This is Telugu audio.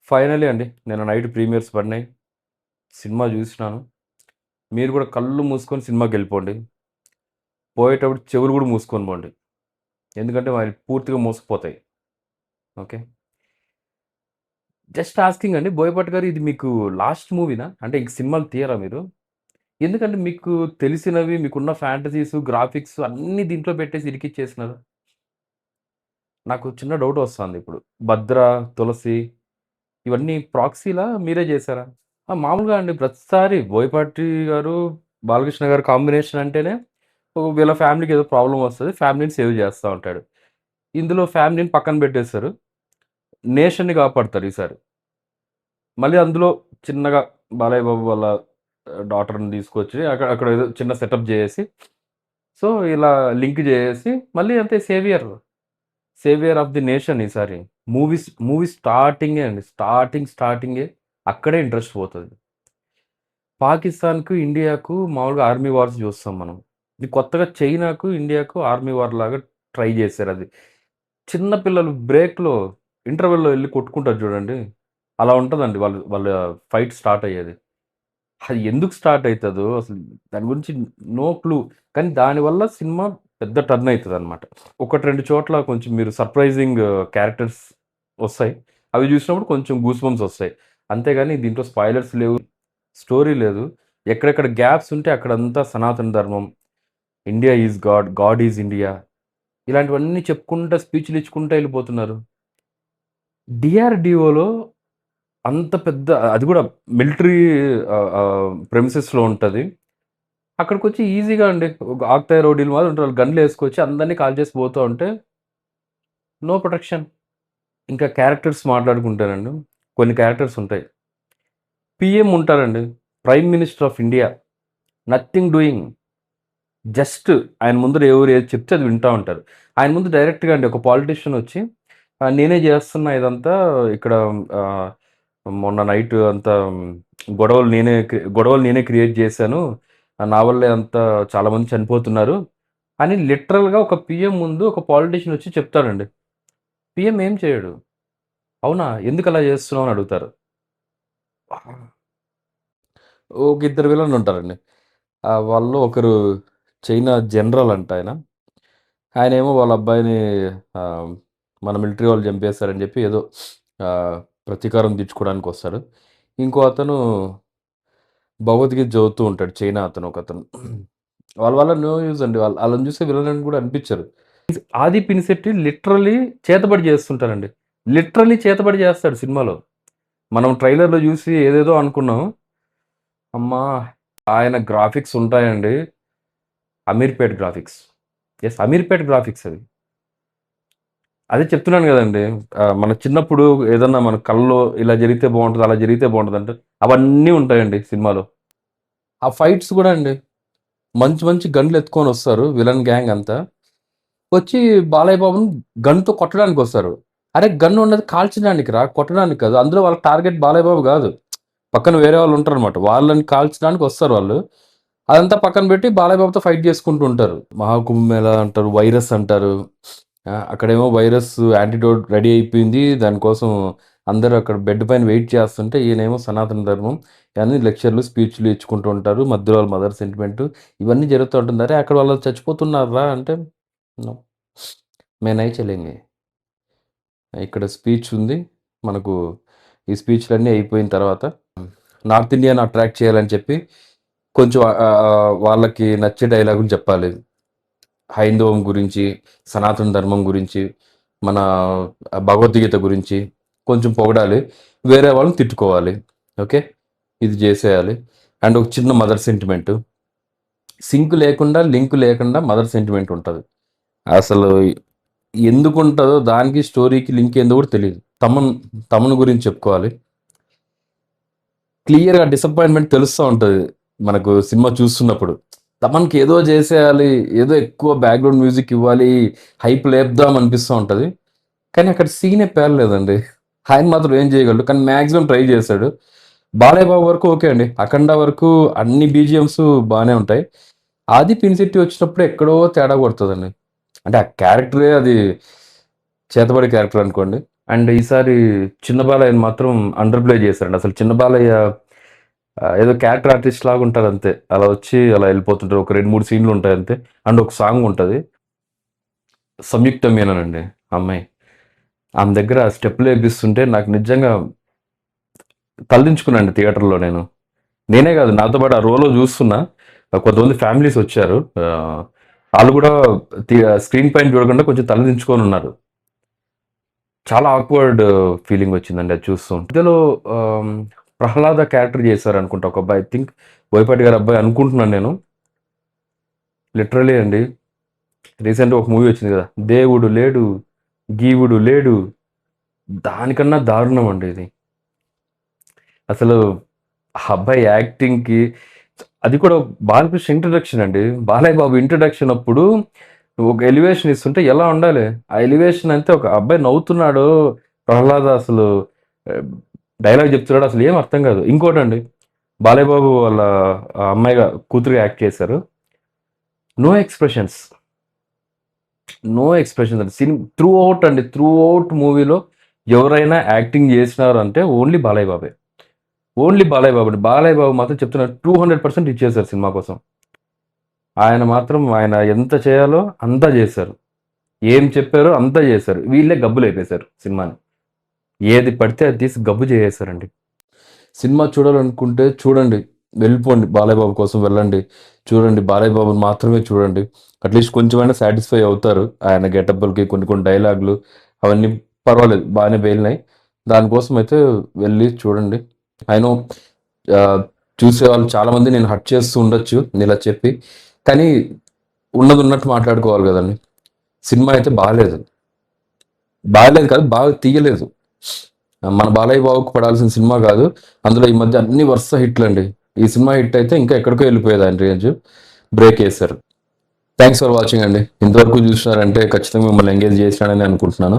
ఫైనలీ అండి. నేను నైట్ ప్రీమియర్స్ పడినాయి. సినిమా జూసినాను. మీరు గూడా కళ్ళు మూసుకొని సినిమాకెళ్ళిపోండి. పోయేటప్పుడు చెవులు గూడా మూసుకొని బోండి. ఎందుకంటే అవి పూర్తిగా మూసుకుపోతాయి. ఓకే. జస్ట్ ఆస్కింగ్ అండి. బోయపాటి గారు ఇది మీకు లాస్ట్ మూవీనా? అంటే ఇంక సినిమాలు తీయరా మీరు? ఎందుకంటే మీకు తెలిసినవి, మీకున్న ఫ్యాంటసీస్, గ్రాఫిక్స్ అన్నీ దీంట్లో పెట్టేసి ఇరికిచ్చేసినారు. నాకు చిన్న డౌటొస్తాందిప్పుడు. 'భద్ర', 'తులసి' ఇవన్నీ ప్రాక్సీలా? మీరే జేసారా? మామూలుగా అండి ప్రతిసారి బోయపాటి గారు, బాలకృష్ణ గారు కాంబినేషన్ అంటేనే వీళ్ళ ఫ్యామిలీకి ఏదో ప్రాబ్లమ్ వస్తది. ఫ్యామిలీని సేవ్ చేస్తా ఉంటాడు. ఇందులో ఫ్యామిలీని పక్కన పెట్టేశారు. నేషన్‌ని కాపాడతారు ఈసారి. మళ్ళీ అందులో చిన్నగా బాలయ్య బాబు వాళ్ళ డాటర్‌ని తీసుకొచ్చి అక్కడ ఏదో చిన్న సెటప్ జేసేసి, సో, ఇలా లింక్ జేసేసి మళ్ళీ అంతే సేవియర్ ఆఫ్ ది నేషన్ ఈసారి. మూవీ స్టార్టింగే అండి. స్టార్టింగే అక్కడే ఇంట్రెస్ట్ పోతది. పాకిస్తాన్‌కు, ఇండియాకు మామూలుగా ఆర్మీ వార్స్ జూస్తాం మనం. ఇది కొత్తగా చైనాకు, ఇండియాకు ఆర్మీ వార్ లాగా ట్రై జేశారది. చిన్న పిల్లలు బ్రేక్‌లో, ఇంటర్వెల్‌లో ఎళ్లి కొట్టుకుంటారు జూడండి. అలా ఉంటదండి వాళ్ళ ఫైట్ స్టార్ట్ అయ్యేది. అది ఎందుకు స్టార్ట్ అయితదో అసలు దాని గురించి నో క్లూ. కానీ దానివల్ల సినిమా పెద్ద టర్న్ అయితదనమాట. 1, 2 చోట్ల కొంచెం మీరు సర్ప్రైజింగ్ క్యారెక్టర్స్ ఒస్తాయి. అవి జూసినప్పుడు కొంచెం గూస్ బంప్స్ ఒస్తాయి. అంతేగాని దీంట్లో స్పాయిలర్స్ లేవు. స్టోరీ లేదు. ఎక్కడెక్కడ గ్యాప్స్ ఉంటే అక్కడంతా సనాతన ధర్మం, India is God, God is India ఇలాంటివన్నీ చెప్పుకుంటా స్పీచ్‌లు ఇచ్చుకుంటా ఎళ్ళిపోతున్నారు. డీఆర్‌డీఓలో అంత పెద్ద అది గూడా మిలిటరీ ప్రెమిసెస్‌లో ఉంటది. అక్కడికొచ్చి ఈజీగా అండి ఒక ఆక్తాయి రౌడీలు మాదిరి ఉంటారు. గన్‌లేసుకొచ్చి అందరిని కాల్చేసి పోతా ఉంటే నో ప్రొటెక్షన్. ఇంకా క్యారెక్టర్స్ మాట్లాడుకుంటేనండి కొన్ని క్యారెక్టర్స్ ఉంటాయి. పీఎం ఉంటారండి. Prime minister of India. Nothing doing. Just ఆయన ముందర ఎవరు ఏది చెప్తే అది వింటా ఉంటారు. ఆయన ముందు డైరెక్ట్‌గా అండి ఒక పాలిటీషియన్ వచ్చి నేనే చేస్తున్నా ఇదంతా ఇక్కడ ఆహ్, మొన్న నైట్ అంతా గొడవలు నేనే క్రియేట్ చేశాను. నా వల్లే అంతా చాలామంది చనిపోతున్నారు అని లిటరల్‌గా ఒక పీఎం ముందు ఒక పాలిటీషియన్ వచ్చి చెప్తాడండి. పీఎం ఏం చేయడు. అవునా! ఎందుకలా చేస్తున్నావు అని అడుగుతారు. ఒక ఇద్దరు విలన్లుంటారండి. వాళ్ళలో ఒకరు చైనా జనరల్ అంట ఆయన. ఆయనేమో వాళ్ళ అబ్బాయిని ఆహ్, మన మిలిటరీ వాళ్ళు చంపేసారని చెప్పి ఏదో ఆహ్, ప్రతీకారం తీర్చుకోవడానికొస్తాడు. ఇంకో అతను భగవద్గీత చదువుతూ ఉంటాడు. చైనా అతను ఒకతను. వాళ్ళ వల్ల నో యూజ్ అండి. ఆళ్ళని చూస్తే విలన్ అని కూడా అనిపించరు. ఆది పినిశెట్టి లిటరల్లీ చేతబడి చేస్తుంటారండి. లిటరల్లీ చేతబడి చేస్తాడు సినిమాలో. మనం ట్రైలర్‌లో చూసి ఏదేదో అనుకున్నాం. అమ్మా! ఆయన గ్రాఫిక్స్ ఉంటాయండి. Ameerpet graphics. Yes. Ameerpet graphics అవి. అదే చెప్తున్నాను గదండీ. మన చిన్నప్పుడు ఏదన్నా మన కలలో ఇలా జరిగితే బావుంటది, అలా జరిగితే బావుంటదంటే అవన్నీ ఉంటాయండి సినిమాలో. ఆ ఫైట్స్ గూడా అండి. మంచి మంచి గన్‌లెత్తుకొనొస్తారు విలన్ గ్యాంగ్ అంతా. వచ్చి బాలయ్య బాబుని గన్‌తో కొట్టడానికొస్తారు. అరే! గన్ ఉన్నది కాల్చడానికిరా కొట్టడానికి కాదు. అందులో వాళ్ళ టార్గెట్ బాలయ్య బాబు గాదు. పక్కన వేరే వాళ్ళుంటారనమాట. వాళ్ళని కాల్చడానికొస్తారు వాళ్ళు. అదంతా పక్కన బెట్టి బాలయ్య బాబుతో ఫైట్ జేసుకుంటూ ఉంటారు. మహాకుంభమేళా అంటారు, వైరస్ అంటారు. అక్కడేమో వైరస్ యాంటిడోట్ రెడీ అయిపోయింది. దానికోసం అందరూ అక్కడ బెడ్ పైన వెయిట్ చేస్తుంటే, ఈయనేమో సనాతన ధర్మం అని లెక్చర్‌లు, స్పీచ్‌లు ఇచ్చుకుంటూ ఉంటారు. మధ్యలో వాళ్ళ మదర్ సెంటిమెంట్ ఇవన్నీ జరుగుతూ ఉంటుంది. అరే! అక్కడ వాళ్ళు చచ్చిపోతున్నార్రా అంటే, నో. మే నహీ చలేంగే. ఇక్కడ స్పీచ్ ఉంది. మనకు ఈ స్పీచ్‌లన్నీ అయిపోయిన తర్వాత నార్త్ ఇండియాని అట్రాక్ట్ చేయాలని చెప్పి కొంచెం వాళ్ళకి నచ్చే డైలాగులు చెప్పాలి. హైందవం గురించి, సనాతన ధర్మం గురించి, మన భగవద్గీత గురించి కొంచెం పొగడాలి. వేరే వాళ్ళని తిట్టుకోవాలి. ఓకే. ఇది జేసేయాలి. అండ్ ఒక చిన్న మదర్ సెంటిమెంటు. సింక్ లేకుండా, లింక్ లేకుండా మదర్ సెంటిమెంట్ ఉంటది. అసలు ఎందుకుంటదో దానికి స్టోరీకి లింక్ ఏందో గూడా తెలీదు. తమన్ గురించి చెప్పుకోవాలి. క్లియర్‌గా డిసప్పాయింట్‌మెంట్ తెలుస్తా ఉంటది. మనకు సినిమా చూస్తున్నప్పుడు. తమన్‌కి ఏదో జేసేయాలి, ఏదో ఎక్కువ బ్యాక్‌గ్రౌండ్ మ్యూజిక్ ఇవ్వాలి, హైప్ లేపుదాం అనిపిస్తా ఉంటది. కానీ అక్కడ సీనే పేలలేదండి. ఆయన మాత్రం ఏం చేయగలడు. కానీ మాక్సిమం ట్రై చేశాడు. బాలయ్య బాబు వరకు ఓకే అండి. 'అఖండ' వరకు అన్ని బీజీఎమ్స్ బానే ఉంటాయి. 'ఆది పినిశెట్టి' వచ్చినప్పుడు ఎక్కడో తేడా కొడతదండి. అంటే ఆ క్యారెక్టరే అది చేతబడి క్యారెక్టర్ అనుకోండి. అండ్ ఈసారి చిన్న బాలయ్యని మాత్రం అండర్ ప్లే చేశారండి. అసలు చిన్న బాలయ్య ఏదో క్యారెక్టర్ ఆర్టిస్ట్ లాగా ఉంటారు అంతే. అలా వచ్చి అలా వెళ్ళిపోతుంటారు. ఒక 2, 3 సీన్‌లు ఉంటాయి అంతే. అండ్ ఒక సాంగ్ ఉంటది. సంయుక్త మీనన్ ఆ అమ్మాయి. ఆమె దగ్గర స్టెప్పులు ఏపిస్తుంటే నాకు నిజంగా తలదించుకున్నానండి థియేటర్‌లో నేను. నేనే కాదు నాతో పాటు ఆ రోలో చూస్తున్నా కొంతమంది ఫ్యామిలీస్ వచ్చారు. ఆళ్ళు కూడా స్క్రీన్ పైన చూడకుండా కొంచెం తలదించుకొని ఉన్నారు. చాలా ఆక్వర్డ్ ఫీలింగ్ వచ్చిందండి అది చూస్తూ. ఇందులో ఆహ్, ప్రహ్లాద క్యారెక్టర్ చేశారనుకుంటా ఒక అబ్బాయి. ఐ థింక్ బోయపాటి గారి అబ్బాయి అనుకుంటున్నాను నేను. లిటరల్లీ అండి. రీసెంట్‌గా ఒక మూవీ వచ్చింది కదా! 'దేవుడు లేడు, గీవుడు లేడు' దానికన్నా దారుణం అండి ఇది. అసలు ఆ అబ్బాయి యాక్టింగ్‌కి అది కూడా బాలకృష్ణ ఇంట్రడక్షన్ అండి. బాలయ్య బాబు ఇంట్రడక్షన్ అప్పుడు ఒక ఎలివేషన్ ఇస్తుంటే ఎలా ఉండాలి? ఆ ఎలివేషన్ అంతే ఒక అబ్బాయి నవ్వుతున్నాడు. ప్రహ్లాద అసలు ఆహ్, డైలాగ్ చెప్తున్నాడు. అసలు ఏం అర్థం కాదు. ఇంకోటండి బాలయ్య బాబు వాళ్ళ అమ్మాయిగా కూతురుగా యాక్ట్ చేశారు. No expressions. నో ఎక్స్‌ప్రెషన్స్ అండి. త్రూ ఔట్ అండి. త్రూ ఔట్ మూవీలో ఎవరైనా యాక్టింగ్ చేసినారు అంటే ఓన్లీ బాలయ్య బాబే. ఓన్లీ బాలయ్య బాబు అండి. బాలయ్య బాబు మాత్రం చెప్తున్నా 200% ఇచ్చేసారు సినిమా కోసం. ఆయన మాత్రం ఆయన ఎంత చేయాలో అంతా చేశారు. ఏం చెప్పారో అంతా చేశారు. వీళ్ళే గబ్బులేపేశారు సినిమాని. ఏది పడితే అది తీసి గబ్బు చేసేసారండి. సినిమా చూడాలనుకుంటే చూడండి. వెళ్ళిపోండి. బాలయ్య బాబు కోసం వెళ్ళండి. చూడండి. బాలయ్య బాబుని మాత్రమే చూడండి. అట్‌లీస్ట్ కొంచెమైనా సాటిస్ఫై అవుతారు. ఆయన గెటప్పులకి కొన్ని కొన్ని డైలాగులు అవన్నీ పర్వాలేదు. బానే పేలినాయి. దానికోసం అయితే వెళ్లి చూడండి. ఐ నో ఆహ్, చూసేవాళ్ళు చాలామంది నేను హర్ట్ చేస్తూ ఉండొచ్చు నేనిలా చెప్పి. కానీ ఉన్నదున్నట్టు మాట్లాడుకోవాలి గదండీ! సినిమా అయితే బాలేదు. బాలేదు కాదు, బాగా తీయలేదు. మన బాలయ్య బాబుకి పడాల్సిన సినిమా కాదు. అందులో ఈ మధ్య అన్ని వరుస హిట్‌లండి. ఈ సినిమా హిట్ అయితే ఇంకా ఎక్కడికో ఎళ్ళిపోయేది ఆయన రేంజ్. బ్రేకేశారు. థాంక్స్ ఫర్ వాచింగ్ అండి. ఇంతవరకు చూసినారంటే ఖచ్చితంగా మిమ్మల్ని ఎంగేజ్ చేసినానని అనుకుంటున్నాను.